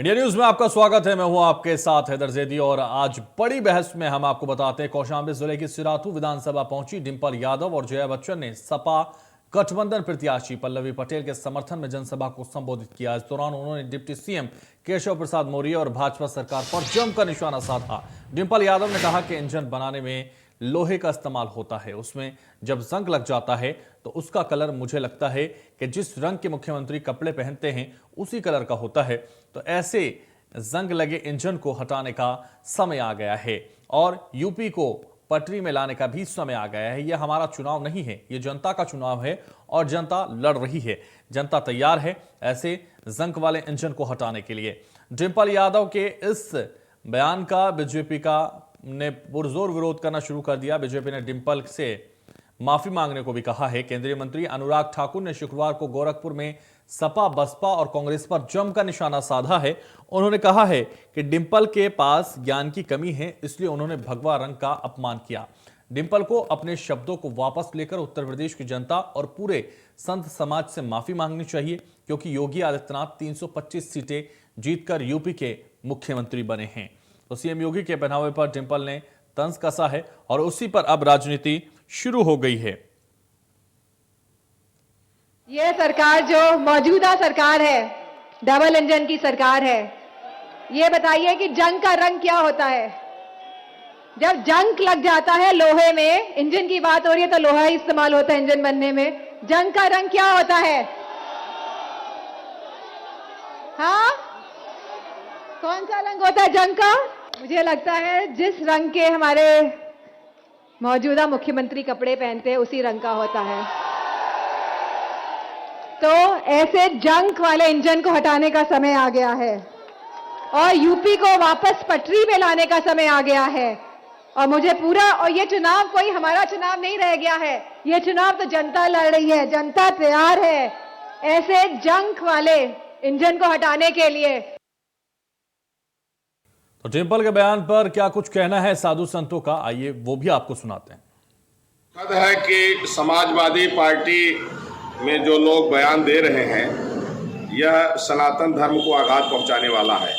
India news में आपका स्वागत है। मैं हूं आपके साथ हैदर जैदी और आज बड़ी बहस में हम आपको बताते हैं कौशांबी जिले की सिराथू विधानसभा पहुंची डिंपल यादव और जया बच्चन ने सपा गठबंधन प्रत्याशी पल्लवी पटेल के समर्थन में जनसभा को संबोधित किया। इस दौरान उन्होंने डिप्टी सीएम केशव प्रसाद मौर्य और भाजपा सरकार पर जमकर निशाना साधा। डिंपल यादव ने कहा कि इंजन बनाने में लोहे का इस्तेमाल होता है, उसमें जब जंग लग जाता है तो उसका कलर मुझे लगता है कि जिस रंग के मुख्यमंत्री कपड़े पहनते हैं उसी कलर का होता है। तो ऐसे जंग लगे इंजन को हटाने का समय आ गया है और यूपी को पटरी में लाने का भी समय आ गया है। यह हमारा चुनाव नहीं है, यह जनता का चुनाव है और जनता लड़ रही है। जनता तैयार है ऐसे जंग वाले इंजन को हटाने के लिए। डिंपल यादव के इस बयान का बीजेपी का ने पुरजोर विरोध करना शुरू कर दिया। बीजेपी ने डिंपल से माफी मांगने को भी कहा है। केंद्रीय मंत्री अनुराग ठाकुर ने शुक्रवार को गोरखपुर में सपा, बसपा और कांग्रेस पर जमकर निशाना साधा है। उन्होंने कहा है कि डिंपल के पास ज्ञान की कमी है, इसलिए उन्होंने भगवा रंग का अपमान किया। डिंपल को अपने शब्दों को वापस लेकर उत्तर प्रदेश की जनता और पूरे संत समाज से माफी मांगनी चाहिए, क्योंकि योगी आदित्यनाथ 325 सीटें जीतकर यूपी के मुख्यमंत्री बने हैं। तो सीएम योगी के पहनावे पर डिंपल ने तंज कसा है और उसी पर अब राजनीति शुरू हो गई है। यह सरकार जो मौजूदा सरकार है, डबल इंजन की सरकार है, ये बताइए कि जंग का रंग क्या होता है। जब जंग लग जाता है लोहे में, इंजन की बात हो रही है तो लोहा ही इस्तेमाल होता है इंजन बनने में। जंग का रंग क्या होता है? हाँ, कौन सा रंग होता है जंग का? मुझे लगता है जिस रंग के हमारे मौजूदा मुख्यमंत्री कपड़े पहनते हैं उसी रंग का होता है। तो ऐसे जंग वाले इंजन को हटाने का समय आ गया है और यूपी को वापस पटरी में लाने का समय आ गया है। और मुझे पूरा, और ये चुनाव कोई हमारा चुनाव नहीं रह गया है, ये चुनाव तो जनता लड़ रही है। जनता तैयार है ऐसे जंग वाले इंजन को हटाने के लिए। तो डिंपल के बयान पर क्या कुछ कहना है साधु संतों का, आइए वो भी आपको सुनाते हैं। दुखद है कि समाजवादी पार्टी में जो लोग बयान दे रहे हैं यह सनातन धर्म को आघात पहुंचाने वाला है।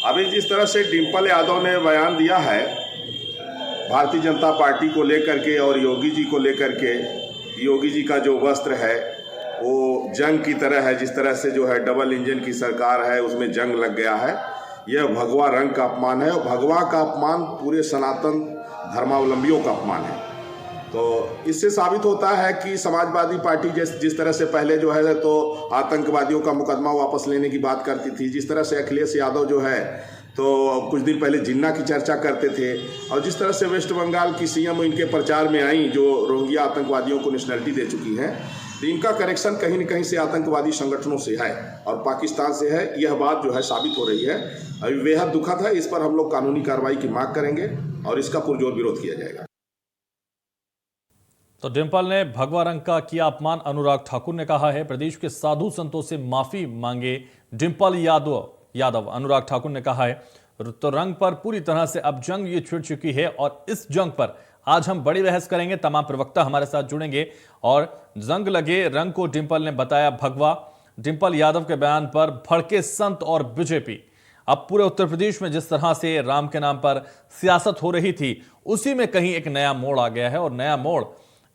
अभी जिस तरह से डिंपल यादव ने बयान दिया है भारतीय जनता पार्टी को लेकर के और योगी जी को लेकर के, योगी जी का जो वस्त्र है वो जंग की तरह है। जिस तरह से जो है डबल इंजन की सरकार है उसमें जंग लग गया है, यह भगवा रंग का अपमान है और भगवा का अपमान पूरे सनातन धर्मावलंबियों का अपमान है। तो इससे साबित होता है कि समाजवादी पार्टी जिस तरह से पहले जो है तो आतंकवादियों का मुकदमा वापस लेने की बात करती थी, जिस तरह से अखिलेश यादव जो है तो कुछ दिन पहले जिन्ना की चर्चा करते थे, और जिस तरह से वेस्ट बंगाल की सीएम इनके प्रचार में आई जो रोहिंग्या आतंकवादियों को नेशनलिटी दे चुकी हैं, तो इनका कनेक्शन कहीं न कहीं से आतंकवादी संगठनों से है और पाकिस्तान से है। यह बात जो है साबित हो रही है। अभी बेहद दुखद है। इस पर हम लोग कानूनी कार्रवाई की मांग करेंगे और इसका पुरजोर विरोध किया जाएगा। तो डिंपल ने भगवा रंग का किया अपमान। अनुराग ठाकुर ने कहा है प्रदेश के साधु संतों से माफी मांगे डिंपल यादव। अनुराग ठाकुर ने कहा है तो रंग पर पूरी तरह से अब जंग ये छिड़ चुकी है और इस जंग पर आज हम बड़ी बहस करेंगे। तमाम प्रवक्ता हमारे साथ जुड़ेंगे और जंग लगे रंग को डिंपल ने बताया भगवा। डिंपल यादव के बयान पर भड़के संत और बीजेपी। अब पूरे उत्तर प्रदेश में जिस तरह से राम के नाम पर सियासत हो रही थी उसी में कहीं एक नया मोड़ आ गया है और नया मोड़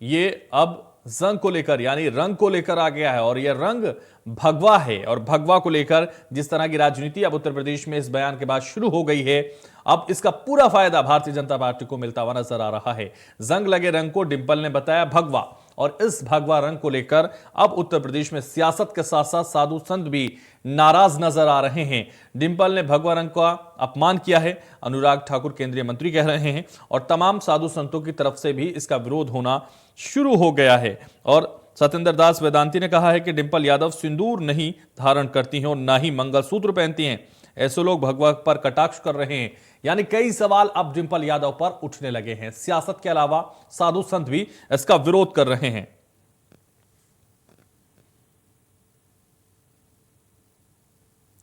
ये अब जंग को लेकर यानी रंग को लेकर आ गया है और यह रंग भगवा है। और भगवा को लेकर जिस तरह की राजनीति अब उत्तर प्रदेश में इस बयान के बाद शुरू हो गई है, अब इसका पूरा फायदा भारतीय जनता पार्टी को मिलता हुआ नजर आ रहा है। जंग लगे रंग को डिंपल ने बताया भगवा और इस भगवा रंग को लेकर अब उत्तर प्रदेश में सियासत के साथ साथ साधु संत भी नाराज नजर आ रहे हैं। डिंपल ने भगवा रंग का अपमान किया है, अनुराग ठाकुर केंद्रीय मंत्री कह रहे हैं और तमाम साधु संतों की तरफ से भी इसका विरोध होना शुरू हो गया है। और सत्येंद्र दास वेदांती ने कहा है कि डिंपल यादव सिंदूर नहीं धारण करती हैं और ना ही मंगलसूत्र पहनती हैं। ऐसे लोग भगवा पर कटाक्ष कर रहे हैं। यानी कई सवाल अब डिंपल यादव पर उठने लगे हैं। सियासत के अलावा साधु संत भी इसका विरोध कर रहे हैं।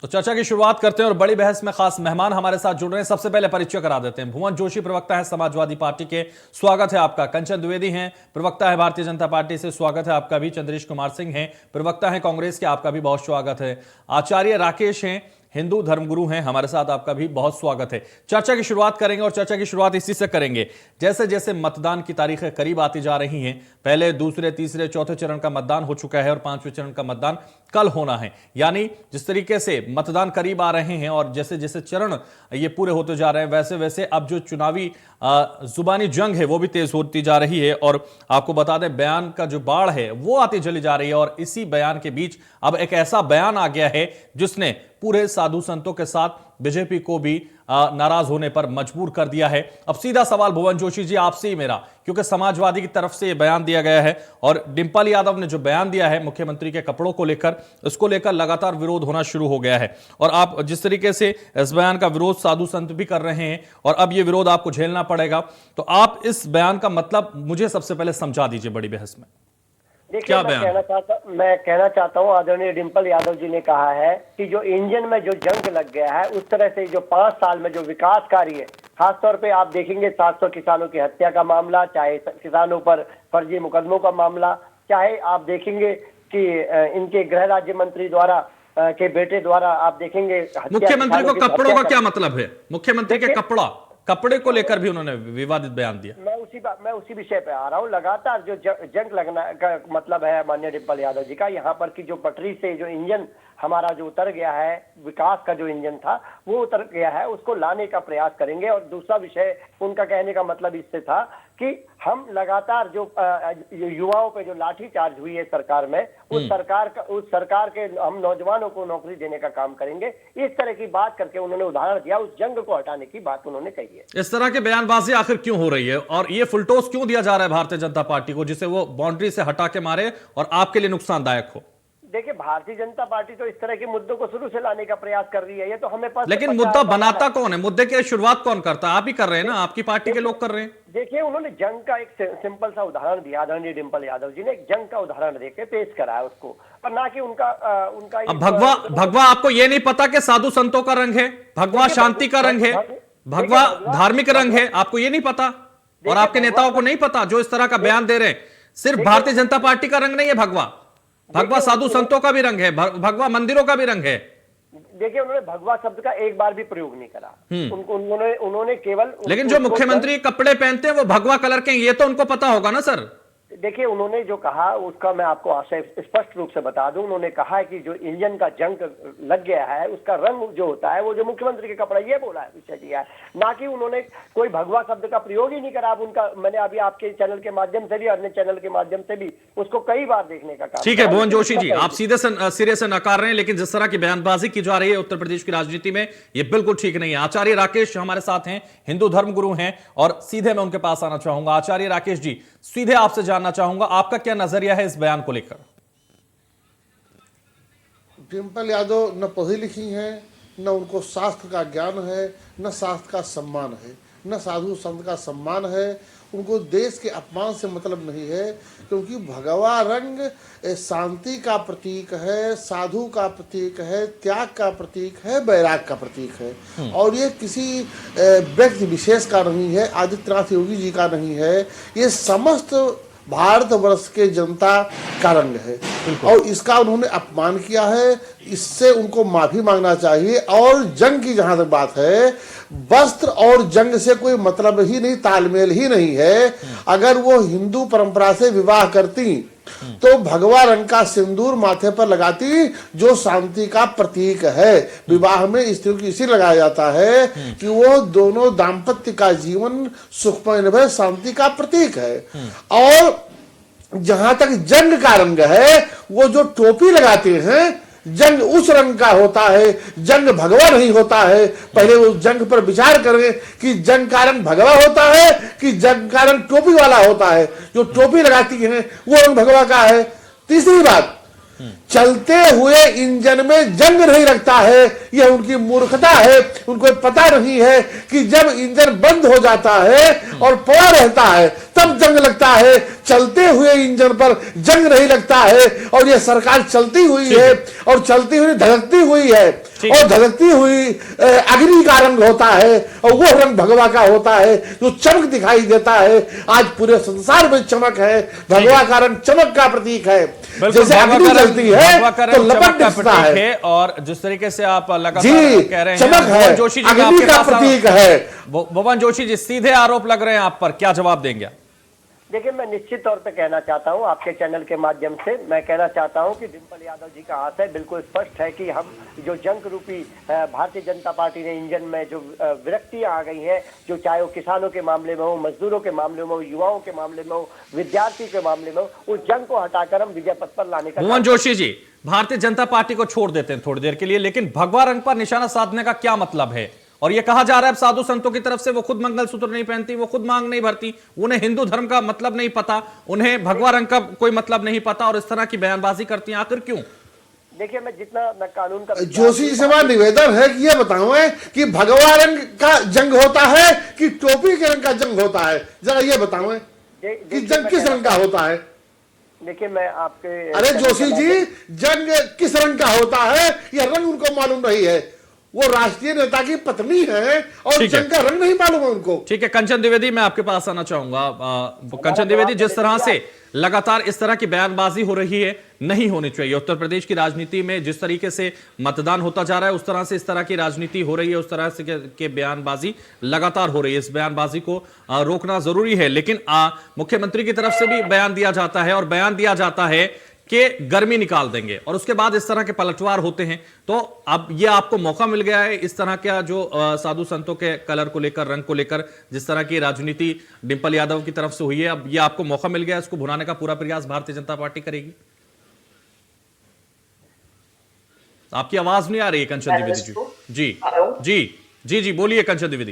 तो चर्चा की शुरुआत करते हैं और बड़ी बहस में खास मेहमान हमारे साथ जुड़ रहे हैं। सबसे पहले परिचय करा देते हैं। भुवन जोशी प्रवक्ता है समाजवादी पार्टी के, स्वागत है आपका। कंचन द्विवेदी हैं, प्रवक्ता है भारतीय जनता पार्टी से, स्वागत है आपका भी। चंद्रेश कुमार सिंह हैं, प्रवक्ता है कांग्रेस के, आपका भी बहुत स्वागत है। आचार्य राकेश हैं, हिंदू धर्मगुरु हैं, हमारे साथ आपका भी बहुत स्वागत है। चर्चा की शुरुआत करेंगे और चर्चा की शुरुआत इसी से करेंगे, जैसे जैसे मतदान की तारीखें करीब आती जा रही हैं, पहले, दूसरे, तीसरे, चौथे चरण का मतदान हो चुका है और 5वें चरण का मतदान कल होना है। यानी जिस तरीके से मतदान करीब आ रहे हैं और जैसे जैसे चरण ये पूरे होते जा रहे हैं, वैसे वैसे अब जो चुनावी जुबानी जंग है वो भी तेज होती जा रही है। और आपको बता दें, बयान का जो बाढ़ है वो आती चली जा रही है और इसी बयान के बीच अब एक ऐसा बयान आ गया है जिसने पूरे साधु संतों के साथ बीजेपी को भी नाराज होने पर मजबूर कर दिया है। अब सीधा सवाल भुवन जोशी जी आपसे ही मेरा, क्योंकि समाजवादी की तरफ से यह बयान दिया गया है और डिंपल यादव ने जो बयान दिया है मुख्यमंत्री के कपड़ों को लेकर, इसको लेकर लगातार विरोध होना शुरू हो गया है। और आप जिस तरीके से इस बयान का विरोध साधु संत भी कर रहे हैं और अब यह विरोध आपको झेलना पड़ेगा, तो आप इस बयान का मतलब मुझे सबसे पहले समझा दीजिए बड़ी बहस में। देखिए, मैं कहना चाहता हूँ, आदरणीय डिंपल यादव जी ने कहा है कि जो इंजन में जो जंग लग गया है, उस तरह से जो 5 साल में जो विकास कार्य है, खासतौर पे आप देखेंगे 700 किसानों की हत्या का मामला, चाहे किसानों पर फर्जी मुकदमों का मामला, चाहे आप देखेंगे कि इनके गृह राज्य मंत्री द्वारा के बेटे द्वारा आप देखेंगे मुख्यमंत्री को कपड़ों का क्या मतलब है? मुख्यमंत्री के कपड़े को लेकर भी उन्होंने विवादित बयान दिया। मैं उसी विषय पे आ रहा हूँ। लगातार जो जंग लगना का मतलब है माननीय डिंपल यादव जी का, यहाँ पर की जो पटरी से जो इंजन हमारा जो उतर गया है, विकास का जो इंजन था वो उतर गया है, उसको लाने का प्रयास करेंगे। और दूसरा विषय उनका कहने का मतलब इससे था कि हम लगातार जो युवाओं पे जो लाठीचार्ज हुई है सरकार में, उस सरकार के हम नौजवानों को नौकरी देने का काम करेंगे, इस तरह की बात करके उन्होंने उदाहरण दिया। उस जंग को हटाने की बात उन्होंने कही है। इस तरह की बयानबाजी आखिर क्यों हो रही है और ये फुलटॉस क्यों दिया जा रहा है भारतीय जनता पार्टी को, जिसे वो बाउंड्री से हटा के मारे और आपके लिए नुकसानदायक हो? देखिए, भारतीय जनता पार्टी तो इस तरह के मुद्दों को शुरू से लाने का प्रयास कर रही है, ये तो हमें पता। लेकिन मुद्दा बनाता कौन है? मुद्दे की शुरुआत कौन करता है? आप ही कर रहे हैं ना, आपकी पार्टी के लोग कर रहे हैं। देखिए, उन्होंने जंग का एक सिंपल सा उदाहरण दिया, आदरणीय डिंपल यादव जी ने एक जंग का उदाहरण देके पेश कराया उसको, पर ना कि उनका अब भगवा आपको ये नहीं पता कि साधु संतों का रंग है, भगवा शांति का रंग है, भगवा धार्मिक रंग है, आपको ये नहीं पता? और आपके नेताओं को नहीं पता जो इस तरह का बयान दे रहे हैं? सिर्फ भारतीय जनता पार्टी का रंग नहीं है भगवा साधु संतों का भी रंग है, भगवा मंदिरों का भी रंग है। देखिए, उन्होंने भगवा शब्द का एक बार भी प्रयोग नहीं करा। उन्होंने केवल, लेकिन जो मुख्यमंत्री कपड़े पहनते हैं वो भगवा कलर के, ये तो उनको पता होगा ना सर। देखिए, उन्होंने जो कहा उसका मैं आपको आशय स्पष्ट रूप से बता दूं। उन्होंने कहा है कि जो इंजन का जंग लग गया है उसका रंग जो होता है वो जो मुख्यमंत्री के कपड़ा, ये बोला है, विषय दिया है, ना कि उन्होंने कोई भगवा शब्द का प्रयोग ही नहीं करा। अब उनका मैंने अभी आपके चैनल के माध्यम से भी, अन्य चैनल के माध्यम से भी उसको कई बार देखने का काम। ठीक है भुवन जोशी जी, आप सीधे सिरे से नकार रहे हैं, लेकिन जिस तरह की बयानबाजी की जा रही है उत्तर प्रदेश की राजनीति में, ये बिल्कुल ठीक नहीं है। आचार्य राकेश हमारे साथ हैं, हिंदू धर्मगुरु हैं, और सीधे मैं उनके पास आना चाहूंगा। आचार्य राकेश जी, सीधे आपसे जानना चाहूंगा, आपका क्या नजरिया है इस बयान को लेकर? डिंपल यादव न पढ़ी लिखी हैं, न उनको शास्त्र का ज्ञान है, न शास्त्र का सम्मान है, न साधु संत का सम्मान है। उनको देश के अपमान से मतलब नहीं है, क्योंकि भगवा रंग शांति का प्रतीक है, साधु का प्रतीक है, त्याग का प्रतीक है, वैराग का प्रतीक है। और ये किसी व्यक्ति विशेष का नहीं है, आदित्यनाथ योगी जी का नहीं है, ये समस्त भारतवर्ष के जनता का रंग है और इसका उन्होंने अपमान किया है। इससे उनको माफी मांगना चाहिए। और जंग की जहां तक बात है, वस्त्र और जंग से कोई मतलब ही नहीं, तालमेल ही नहीं है। अगर वो हिंदू परंपरा से विवाह करती तो भगवा रंग का सिंदूर माथे पर लगाती, जो शांति का प्रतीक है। विवाह में स्त्री को इसी लगाया जाता है कि वो दोनों दाम्पत्य का जीवन सुखमय निर्भय शांति का प्रतीक है। और जहां तक जंग का रंग है, वो जो टोपी लगाते हैं, जंग उस रंग का होता है, जंग भगवा नहीं होता है। पहले उस जंग पर विचार करें कि जंग का रंग भगवा होता है कि जंग का रंग टोपी वाला होता है। जो टोपी लगाती है वो रंग भगवा का है। तीसरी बात, चलते हुए इंजन में जंग नहीं लगता है, यह उनकी मूर्खता है। उनको पता नहीं है कि जब इंजन बंद हो जाता है और पड़ा रहता है तब जंग लगता है, चलते हुए इंजन पर जंग नहीं लगता है। और यह सरकार चलती हुई है और चलती हुई धड़कती हुई है। ठीक और धधकती हुई अग्नि का रंग होता है और वो रंग भगवा का होता है, जो चमक दिखाई देता है। आज पूरे संसार में चमक है, भगवा का रंग चमक का प्रतीक है। जैसे अग्नि जलती है तो लपट दिखता है, और जिस तरीके से आप लगातार जी कह रहे हैं चमक है, भुवन जोशी जी, अग्नि का प्रतीक है। भुवन जोशी जी, सीधे आरोप लग रहे हैं आप पर, क्या जवाब देंगे? देखिए, मैं निश्चित तौर पे कहना चाहता हूं, आपके चैनल के माध्यम से मैं कहना चाहता हूं कि डिंपल यादव जी का आशय बिल्कुल स्पष्ट है कि हम जो जंग रूपी भारतीय जनता पार्टी ने इंजन में जो विरक्तियां आ गई हैं, जो चाहे वो किसानों के मामले में हो, मजदूरों के मामले में हो, युवाओं के मामले में हो, विद्यार्थी के मामले में हो, उस जंग को हटाकर हम विजय पथ पर लाने का। भुवन जोशी जी, भारतीय जनता पार्टी को छोड़ देते हैं थोड़ी देर के लिए, लेकिन भगवा रंग पर निशाना साधने का क्या मतलब है? और यह कहा जा रहा है अब साधु संतों की तरफ से वो खुद मंगलसूत्र नहीं पहनती, वो खुद मांग नहीं भरती, उन्हें हिंदू धर्म का मतलब नहीं पता, उन्हें भगवा रंग का कोई मतलब नहीं पता, और इस तरह की बयानबाजी करती हैं। आखिर क्यों? देखिए, मैं जितना मैं कानून का जोशी से मेरा निवेदन है कि ये बताओ कि भगवा रंग का जंग होता है कि टोपी के रंग का जंग होता है? जरा ये बताओ कि जंग किस रंग का होता है? देखिए, मैं आपके अरे जोशी जी, जंग किस रंग का होता है यह रंग उनको मालूम नहीं है। वो राष्ट्रीय नेता की पत्नी है और जंग का रंग नहीं मालूम है उनको। ठीक है, कंचन द्विवेदी, मैं आपके पास आना चाहूंगा। कंचन द्विवेदी, जिस तरह से लगातार इस तरह की बयानबाजी हो रही है, नहीं होनी चाहिए। उत्तर प्रदेश की राजनीति में जिस तरीके से मतदान होता जा रहा है, उस तरह से इस तरह की राजनीति हो रही है, उस तरह से के बयानबाजी लगातार हो रही है। इस बयानबाजी को रोकना जरूरी है, लेकिन मुख्यमंत्री की तरफ से भी बयान दिया जाता है, और बयान दिया जाता है कि गर्मी निकाल देंगे, और उसके बाद इस तरह के पलटवार होते हैं। तो अब ये आपको मौका मिल गया है इस तरह का जो साधु संतों के कलर को लेकर, रंग को लेकर जिस तरह की राजनीति डिंपल यादव की तरफ से हुई है, अब ये आपको मौका मिल गया है, इसको भुनाने का पूरा प्रयास भारतीय जनता पार्टी करेगी। आपकी आवाज नहीं आ रही है कंचन द्विवेदी जी। जी जी जी जी, बोलिए कंचन द्विवेदी।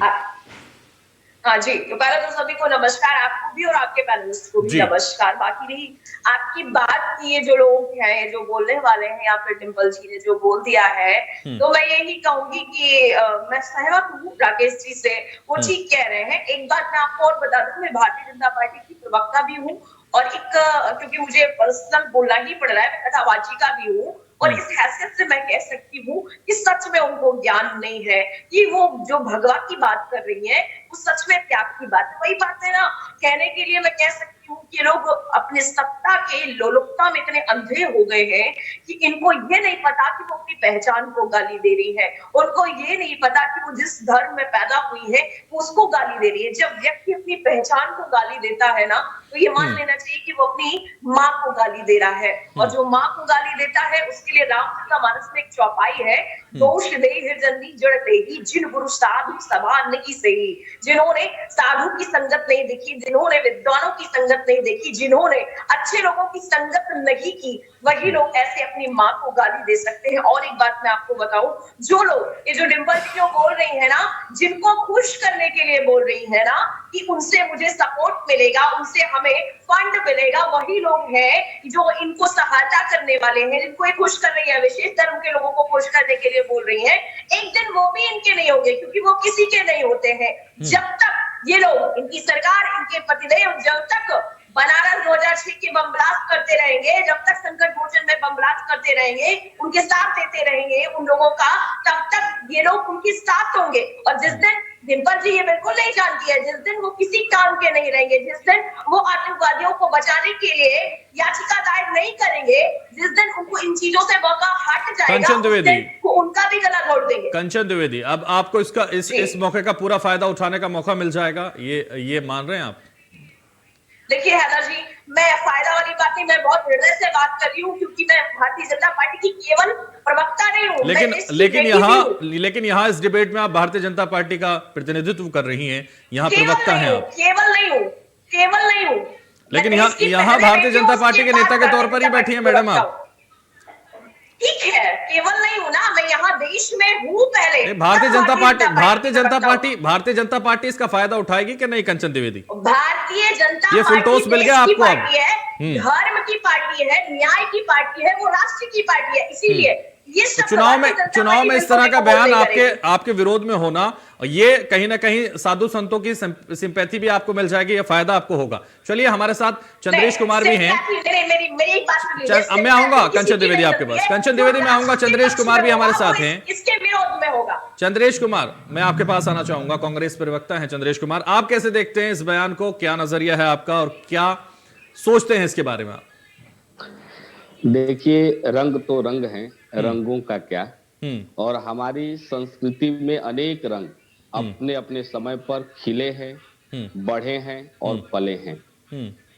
हाँ जी, तो पहले तो सभी को नमस्कार, आपको भी और आपके पैनलिस्ट को भी नमस्कार। बाकी रही आपकी बात की, ये जो लोग हैं जो बोलने वाले हैं, या फिर डिंपल जी ने जो बोल दिया है, तो मैं यही कहूंगी कि मैं सहमत हूँ राकेश जी से, वो ठीक कह रहे हैं। एक बात मैं आपको और बता दूं, मैं भारतीय जनता पार्टी की प्रवक्ता भी हूँ, और एक क्योंकि मुझे पर्सनल बोलना ही पड़ रहा है, मैं कथावाचिका भी हूँ, और इस हैसियत से मैं कह सकती हूँ कि सच में उनको ज्ञान नहीं है कि वो जो भगवा की बात कर रही है वो सच में त्याग की बात है। वही बात है ना, कहने के लिए मैं कह सकती हूँ कि लोग अपने सत्ता के लोलुपता में इतने अंधे हो गए हैं कि इनको ये नहीं पता कि वो अपनी पहचान को गाली दे रही है, उनको ये नहीं पता कि वो जिस धर्म में पैदा हुई है वो उसको गाली दे रही है। जब व्यक्ति अपनी पहचान को गाली देता है ना, तो ये मान लेना चाहिए कि वो अपनी माँ को गाली दे रहा है, और जो माँ को गाली देता है उसके लिए रामचरितमानस में एक चौपाई है, दोष दे हृदय जड़ देही जिन गुरु साधु सभा नहीं सही। जिन्होंने साधु की संगत नहीं देखी, जिन्होंने विद्वानों की संगत नहीं देखी, जिन्होंने अच्छे लोगों की संगत नहीं की, वही लोग ऐसे अपनी माँ को गाली दे सकते हैं। और एक बात मैं आपको बताऊं, जो लोग ये जो डिंपल जी बोल रही है ना, जिनको खुश करने के लिए बोल रही है ना कि उनसे मुझे सपोर्ट मिलेगा, उनसे हमें फंड मिलेगा, वही लोग हैं जो इनको सहायता करने वाले हैं, जिनको ये खुश कर रही है, विशेष धर्म के लोगों को खुश करने के लिए बोल रही है। एक दिन वो भी इनके नहीं होंगे, क्योंकि वो किसी के नहीं होते हैं। जब तक ये लोग, इनकी सरकार, इनके पतिदेव जब तक बनारस 2006 के बम ब्लास्ट करते रहेंगे, जब तक संकट मोचन में बम ब्लास्ट करते रहेंगे, उनके साथ देते रहेंगे उन लोगों का, तब तक ये लोग उनके साथ होंगे। और जिस दिन डिंपल जी ये बिल्कुल नहीं जानती है, जिस दिन वो किसी काम के नहीं रहेंगे, जिस दिन वो आतंकवादियों को बचाने के लिए याचिका दायर नहीं करेंगे, जिस दिन उनको इन चीजों से मौका हट जाएगा, उस दिन वो उनका भी गला घोट देंगे। कंचन द्विवेदी, अब आपको इसका इस मौके का पूरा फायदा उठाने का मौका मिल जाएगा, ये मान रहे हैं आप? देखिए हैदर जी, मैं फायदा वाली बात नहीं, मैं बहुत हृदय से बात कर रही हूँ, क्योंकि मैं भारतीय जनता पार्टी की केवल प्रवक्ता नहीं हूँ। लेकिन यहाँ इस डिबेट में आप भारतीय जनता पार्टी का प्रतिनिधित्व कर रही हैं, यहाँ प्रवक्ता हैं आप। केवल नहीं हूँ। लेकिन यहाँ भारतीय जनता पार्टी के नेता के तौर पर ही बैठी हैं मैडम आप। ठीक है, केवल नहीं हूं ना, मैं यहाँ देश में हूँ पहले। भारतीय जनता पार्टी इसका फायदा उठाएगी कि नहीं कंचन द्विवेदी? भारतीय जनता ये फुलटोस मिल गया आपको अब। धर्म की पार्टी है, न्याय की पार्टी है, वो राष्ट्र की पार्टी है। इसीलिए ये सब चुनाव में इस तरह का बयान करेगी। आपके विरोध में होना, ये कहीं ना कहीं साधु संतों की सिंपैथी भी आपको मिल जाएगी, ये फायदा आपको होगा। चलिए हमारे साथ चंद्रेश कुमार भी हैं। अब मैं आऊंगा कंचन द्विवेदी आपके पास। कंचन द्विवेदी मैं आऊंगा, चंद्रेश कुमार भी हमारे साथ हैं। इसके विरोध में होगा। चंद्रेश कुमार, मैं आपके पास आना चाहूंगा, कांग्रेस प्रवक्ता हैं चंद्रेश कुमार, आप कैसे देखते हैं इस बयान को? क्या नजरिया है आपका और क्या सोचते हैं इसके बारे में? देखिए, रंग तो रंग हैं, रंगों का क्या। और हमारी संस्कृति में अनेक रंग अपने अपने समय पर खिले हैं, बढ़े हैं और पले हैं।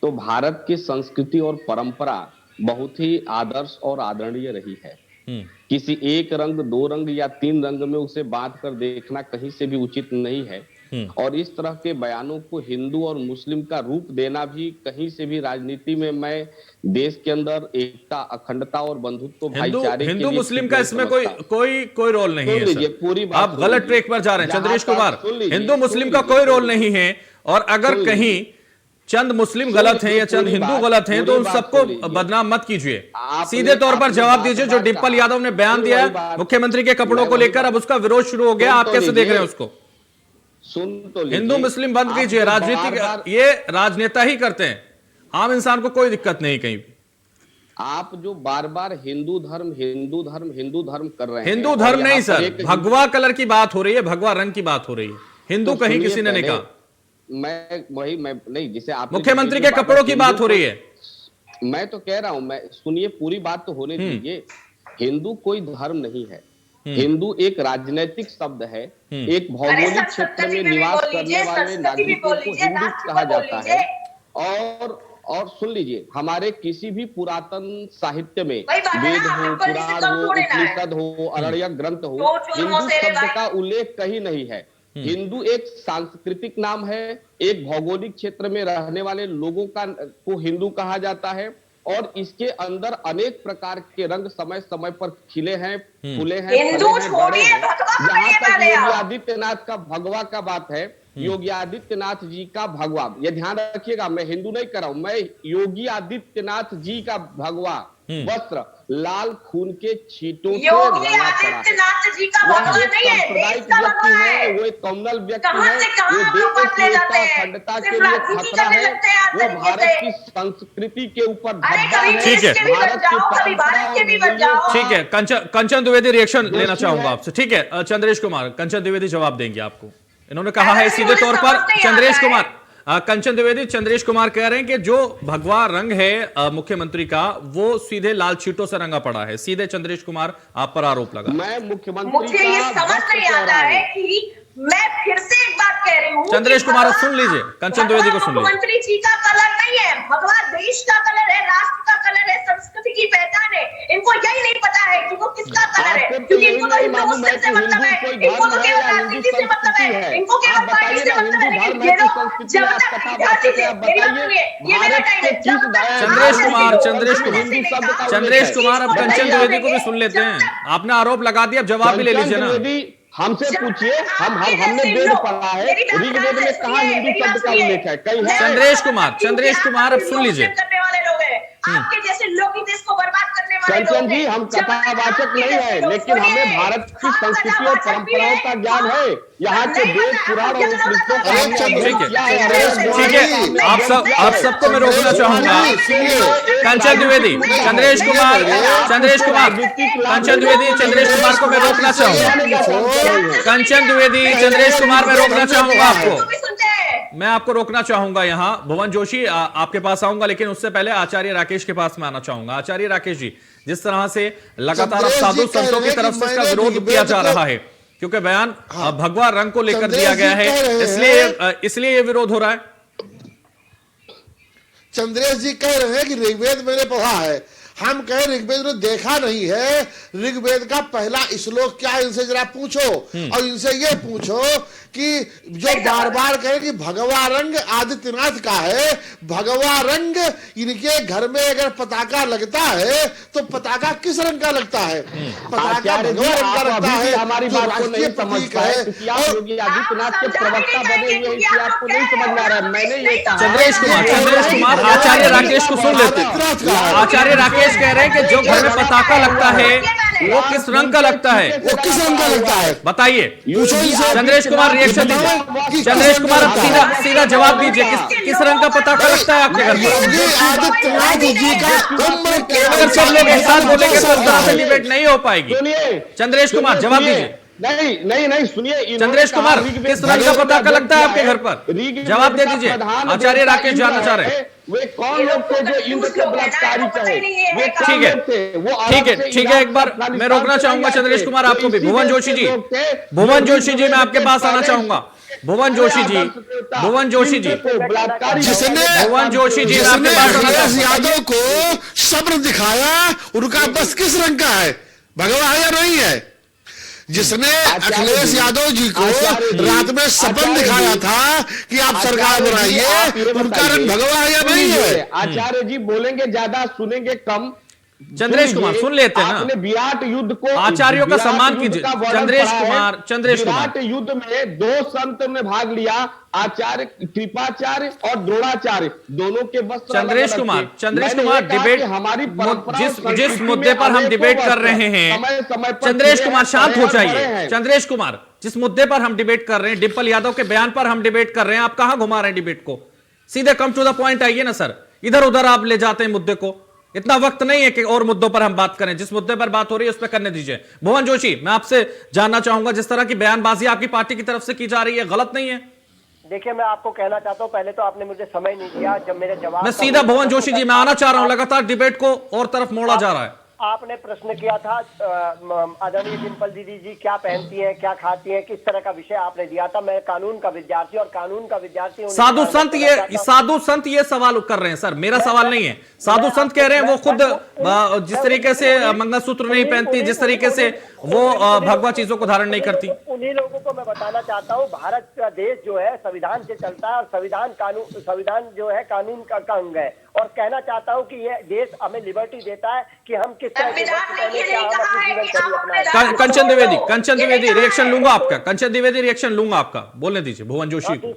तो भारत की संस्कृति और परंपरा बहुत ही आदर्श और आदरणीय रही है। किसी एक रंग, दो रंग या तीन रंग में उसे बांट कर देखना कहीं से भी उचित नहीं है। और इस तरह के बयानों को हिंदू और मुस्लिम का रूप देना भी कहीं से भी राजनीति में, मैं देश के अंदर एकता, अखंडता और बंधुत्व, भाईचारे के हिंदू लिए मुस्लिम का इसमें कोई रोल नहीं है सर। पूरी बात आप गलत ट्रैक पर जा रहे हैं चंद्रेश कुमार। हिंदू मुस्लिम का कोई रोल नहीं है, और अगर कहीं चंद मुस्लिम गलत हैं या चंद हिंदू गलत हैं तो उन सबको बदनाम मत कीजिए। सीधे तौर पर जवाब दीजिए। जो डिंपल यादव ने बयान दिया है मुख्यमंत्री के कपड़ों को लेकर, अब उसका विरोध शुरू हो गया, आप कैसे देख रहे हैं उसको? सुन तो हिंदू मुस्लिम बंद कीजिए, राजनीति ये राजनेता ही करते हैं, आम इंसान को कोई दिक्कत नहीं कहीं। आप जो बार बार हिंदू धर्म कर रहे हैं, हिंदू धर्म नहीं सर, भगवा कलर की बात हो रही है, भगवा रंग की बात हो रही है। हिंदू तो कहीं किसी ने नहीं कहा। मैं नहीं, जिसे आप मुख्यमंत्री के कपड़ों की बात हो रही है। मैं तो कह रहा हूं, मैं सुनिए, पूरी बात तो होने दीजिए। हिंदू कोई धर्म नहीं है, हिंदू एक राजनीतिक शब्द है। एक भौगोलिक क्षेत्र में निवास करने वाले नागरिकों को हिंदू कहा जाता है। और सुन लीजिए, हमारे किसी भी पुरातन साहित्य में, वेद हो, पुराण हो, उपनिषद हो, अरण्यक ग्रंथ हो, हिंदू शब्द का उल्लेख कहीं नहीं है। हिंदू एक सांस्कृतिक नाम है, एक भौगोलिक क्षेत्र में रहने वाले लोगों को हिंदू कहा जाता है। और इसके अंदर अनेक प्रकार के रंग समय समय पर खिले हैं, फूले हैं, बड़े हैं। जहां तक योगी आदित्यनाथ का भगवा का बात है, योगी आदित्यनाथ जी का भगवा, ये ध्यान रखिएगा, मैं हिंदू नहीं कर रहा हूं, मैं योगी आदित्यनाथ जी का भगवा वस्त्र लाल खून के छींटों से योगी आदित्यनाथ जी का भगवा नहीं है, देश का भगवा है। वो एक कम्युनल व्यक्ति है, वो देश की एकता, अखंडता के लिए खतरा है, वो भारत की संस्कृति के ऊपर धब्बा है। ठीक है, ठीक है। कंचन द्विवेदी रिएक्शन लेना चाहूंगा आपसे। ठीक है चंद्रेश कुमार, कंचन द्विवेदी जवाब देंगे आपको। इन्होंने कहा है सीधे तौर पर, चंद्रेश कुमार, कंचन द्विवेदी, चंद्रेश कुमार कह रहे हैं कि जो भगवा रंग है मुख्यमंत्री का, वो सीधे लाल छींटों से रंगा पड़ा है। सीधे चंद्रेश कुमार आप पर आरोप लगा। मैं मुख्यमंत्री, मुझे ये समझ नहीं आता है कि मैं फिर से एक बात कह रही हूँ, चंद्रेश कुमार सुन लीजिए, कंचन द्विवेदी को सुन लीजिए। मुख्यमंत्री जी का कलर नहीं है, भगवा देश का कलर है, राष्ट्र का कलर है, संस्कृति की पहचान है। इनको यही नहीं पता है कि वो किसका कलर है, क्योंकि इनको तो हिंदू मुस्लिम से मतलब है, इनको तो केवल राजनीति से मतलब है, इनको केवल पार्टी से मतलब है। लेकिन ये लोग जब चंद्रेश कुमार, अब कंचन द्विवेदी को भी सुन लेते हैं। आपने आरोप लगा दिया, अब जवाब भी ले लीजिए ना। हमसे पूछिए, हमने वेद पढ़ा है, ऋग्वेद में कहाँ हिंदू शब्द का उल्लेख है? कहीं है? चंद्रेश कुमार अब सुन लीजिए। आपके जैसे लोग ही देश को बर्बाद करने वाले कंचन जी, हम कथावाचक नहीं है, लेकिन हमें भारत की संस्कृति और परंपराओं का ज्ञान है। यहाँ के वेद, पुराण और ठीक है, आप सबको मैं रोकना चाहूंगा। कंचन द्विवेदी, चंद्रेश कुमार, कंचन द्विवेदी, चंद्रेश कुमार को मैं रोकना चाहूंगा। कंचन द्विवेदी, चंद्रेश कुमार, मैं रोकना चाहूंगा आपको। मैं आपको रोकना चाहूंगा यहां। भुवन जोशी आपके पास आऊंगा, लेकिन उससे पहले आचार्य राकेश के पास में आना चाहूंगा। आचार्य राकेश जी, जिस तरह से लगातार साधु संतों की तरफ से इसका विरोध किया जा रहा है, क्योंकि बयान भगवा रंग को लेकर दिया गया है, इसलिए ये विरोध हो रहा है। चंद्रेश जी कह रहे हैं कि ऋग्वेद मैंने पढ़ा है, हम कह ऋग्वेद ने देखा नहीं है। ऋग्वेद का पहला श्लोक क्या है, इनसे जरा पूछो, और इनसे ये पूछो कि जो बार बार कहे कि भगवा रंग आदित्यनाथ का है, भगवा रंग इनके घर में अगर पताका लगता है तो पताका किस रंग का लगता है? पताका भगवा रंग का लगता है, हमारी बात को नहीं समझ पाए, योगी आदित्यनाथ के प्रवक्ता बने हुए हैं, आपको नहीं समझ में आ रहा है। मैंने ये कहा। चंद्रेश कुमार, आचार्य राकेश को सुन लेते हैं। आचार्य राकेश कह रहे हैं कि जो घर में पताका लगता है वो किस रंग का लगता है? वो किस रंग का लगता है? बताइए। पूछो इनसे। चंद्रेश कुमार रिएक्शन दीजिए। चंद्रेश कुमार अब सीधा जवाब दीजिए, किस रंग का पताका लगता है आपके घर पर? योगी आदित्यनाथ जी का उम्र अगर सब लोग एक साथ बोलेंगे तो उस तरह से डिबेट नहीं हो पाएगी। चंद्रेश कुमार जवाब दीजिए। नहीं सुनिए, चंद्रेश कुमार किस रंग का पताका लगता है आपके घर पर? जवाब दे दीजिए। आचार्य राकेश जानना चाह रहे हैं। वे कौन लोग थे जो इंद्र के बलात्कारी चाहे? वे ठीक है, ठीक है, एक बार मैं रोकना चाहूंगा चंद्रेश कुमार आपको भी। भुवन जोशी जी, मैं आपके पास आना चाहूंगा। भुवन जोशी जी, जिसने भुवन जोशी जी, मैं आपके पास आना अखिलेश चाहूंगा। यादव को सब्र दिखाया, उनका बस किस रंग का है? भगवा है या नहीं है? जिसने अखिलेश यादव जी को रात में सपन दिखाया था कि आप सरकार बनाइए, उनका रंग भगवा है या नहीं है? आचार्य जी बोलेंगे ज्यादा, सुनेंगे कम। चंद्रेश कुमार सुन लेते हैं आपने ना, विराट युद्ध को, आचार्यों का सम्मान विराट युद्ध कीजिए। का वर्णन चंद्रेश पढ़ा है। कुमार विराट युद्ध में 2 संत ने भाग लिया, आचार्य कृपाचार्य और द्रोणाचार्य, दोनों के वस्त्र चंद्रेश अलग-अलग कुमार, थे। चंद्रेश मैंने कुमार ये कहा डिबेट कि हमारी परंपरा और जिस संस्कृति मुद्दे पर में हम डिबेट अनेकों कर रहे हैं, समय पर चंद्रेश चुने कुमार हैं, शांत हो बड़े जाइए। हैं। चंद्रेश कुमार, जिस मुद्दे पर हम डिबेट कर रहे हैं, डिंपल यादव के बयान पर हम डिबेट कर रहे हैं, आप कहां घुमा रहे हैं डिबेट को? सीधे कम टू द पॉइंट आइए ना सर। इधर उधर आप ले जाते हैं मुद्दे को। इतना वक्त नहीं है कि और मुद्दों पर हम बात करें। जिस मुद्दे पर बात हो रही है उस पर करने दीजिए। भुवन जोशी, मैं आपसे जानना चाहूंगा, जिस तरह की बयानबाजी आपकी पार्टी की तरफ से की जा रही है, गलत नहीं है? देखिए, मैं आपको कहना चाहता हूँ, पहले तो आपने मुझे समय नहीं दिया जब मेरे जवाब। मैं सीधा भुवन जोशी जी, मैं आना चाह रहा हूं। लगातार डिबेट को और तरफ मोड़ा जा रहा है। आपने प्रश्न किया था आदरणीय डिंपल दीदी जी क्या पहनती हैं, क्या खाती हैं, किस तरह का विषय आपने दिया था। मैं कानून का विद्यार्थी और कानून का विद्यार्थी साधु संत ये सवाल कर रहे हैं सर, मेरा सवाल नहीं है। साधु संत कह रहे हैं वो खुद जिस तरीके से मंगलसूत्र नहीं पहनती, जिस तरीके से वो भगवा चीजों को धारण नहीं करती। उन्हीं लोगों को मैं बताना चाहता हूँ, भारत का देश जो है संविधान से चलता है और संविधान जो है कानून का अंग है। और कहना चाहता हूँ कि ये देश हमें लिबर्टी देता है कि हम किस तरह से कंचन द्विवेदी रिएक्शन लूंगा आपका। कंचन द्विवेदी रिएक्शन लूंगा आपका, बोलने दीजिए भुवन जोशी को।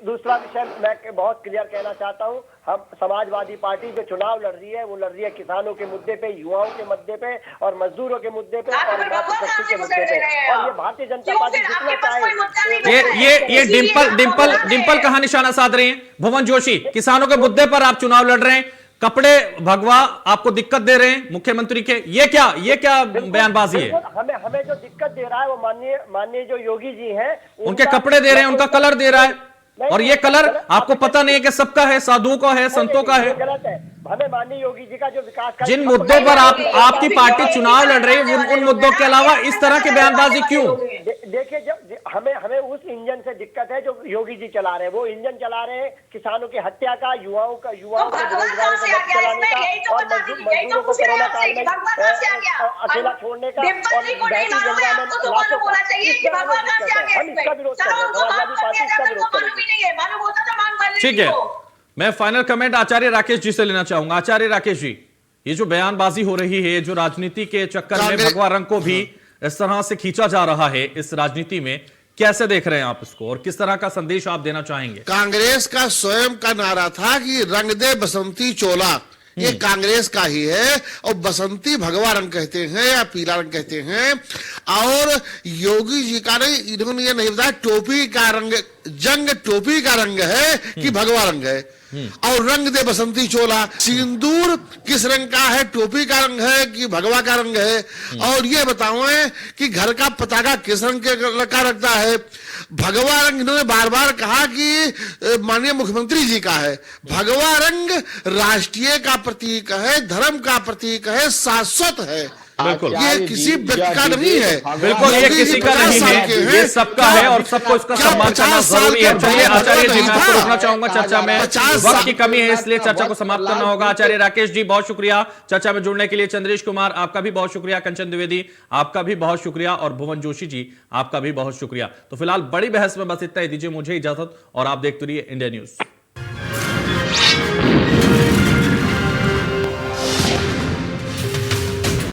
दूसरा विषय मैं बहुत क्लियर कहना चाहता हूँ, हम समाजवादी पार्टी जो चुनाव लड़ रही है वो लड़ रही है किसानों के मुद्दे पे, युवाओं के मुद्दे पे और मजदूरों के मुद्दे पे और मातृशक्ति के मुद्दे पे। और ये भारतीय जनता पार्टी जितना चाहे ये डिंपल कहां निशाना साध रही हैं? भुवन जोशी, किसानों के मुद्दे पर आप चुनाव लड़ रहे हैं, कपड़े भगवा आपको दिक्कत दे रहे हैं मुख्यमंत्री के, ये क्या बयानबाजी है? हमें जो दिक्कत दे रहा है वो माननीय जो योगी जी हैं, उनके कपड़े दे रहे हैं, उनका कलर दे रहा है। और ये कलर आपको पता नहीं है कि सबका है, साधुओं का है, संतों का है। गलत है। हमें माननीय योगी जी का जो विकास का जिन मुद्दों पर आपकी पार्टी चुनाव लड़ रही है उन मुद्दों के अलावा इस तरह की बयानबाजी क्यों? देखिए, हमें उस इंजन से दिक्कत है जो योगी जी चला रहे हैं। वो इंजन चला रहे हैं किसानों की हत्या का, युवाओं के बेरोजगारों को मत चलाने का और मजदूरों को कोरोना काल में अकेला छोड़ने का और बहती गंगा में लाशों का। हम इसका विरोध कर रहे हैं, समाजवादी पार्टी इसका विरोध करेगी। ठीक है, मैं फाइनल कमेंट आचार्य राकेश जी से लेना चाहूंगा। आचार्य राकेश जी, ये जो बयानबाजी हो रही है, जो राजनीति के चक्कर में भगवा रंग को भी इस तरह से खींचा जा रहा है इस राजनीति में, कैसे देख रहे हैं आप इसको और किस तरह का संदेश आप देना चाहेंगे? कांग्रेस का स्वयं का नारा था कि रंग दे बसंती चोला, ये कांग्रेस का ही है। और बसंती भगवा रंग कहते हैं या पीला रंग कहते हैं। और योगी जी का नहीं, इन्होंने ये नहीं बताया टोपी का रंग, जंग टोपी का रंग है कि भगवा रंग है। और रंग दे बसंती चोला, सिंदूर किस रंग का है, टोपी का रंग है कि भगवा का रंग है। और ये बताओ कि घर का पताका किस रंग का रखता है। भगवा रंग इन्होंने बार बार कहा कि माननीय मुख्यमंत्री जी का है। भगवा रंग राष्ट्रीय का प्रतीक है, धर्म का प्रतीक है, शाश्वत है। बिल्कुल, ये किसी व्यक्ति का नहीं है। बिल्कुल, ये किसी का नहीं है, ये सबका है और सबको इसका सम्मान करना जरूरी है। चलिए आचार्य जी, मैं आपको रोकना चाहूंगा, चर्चा में वक्त की कमी है इसलिए चर्चा को समाप्त करना होगा। आचार्य राकेश जी बहुत शुक्रिया चर्चा में जुड़ने के लिए। चंद्रेश कुमार आपका भी बहुत शुक्रिया। कंचन द्विवेदी आपका भी बहुत शुक्रिया और भुवन जोशी जी आपका भी बहुत शुक्रिया। तो फिलहाल बड़ी बहस में बस इतना ही, दीजिए मुझे इजाजत और आप देखते रहिए इंडिया न्यूज।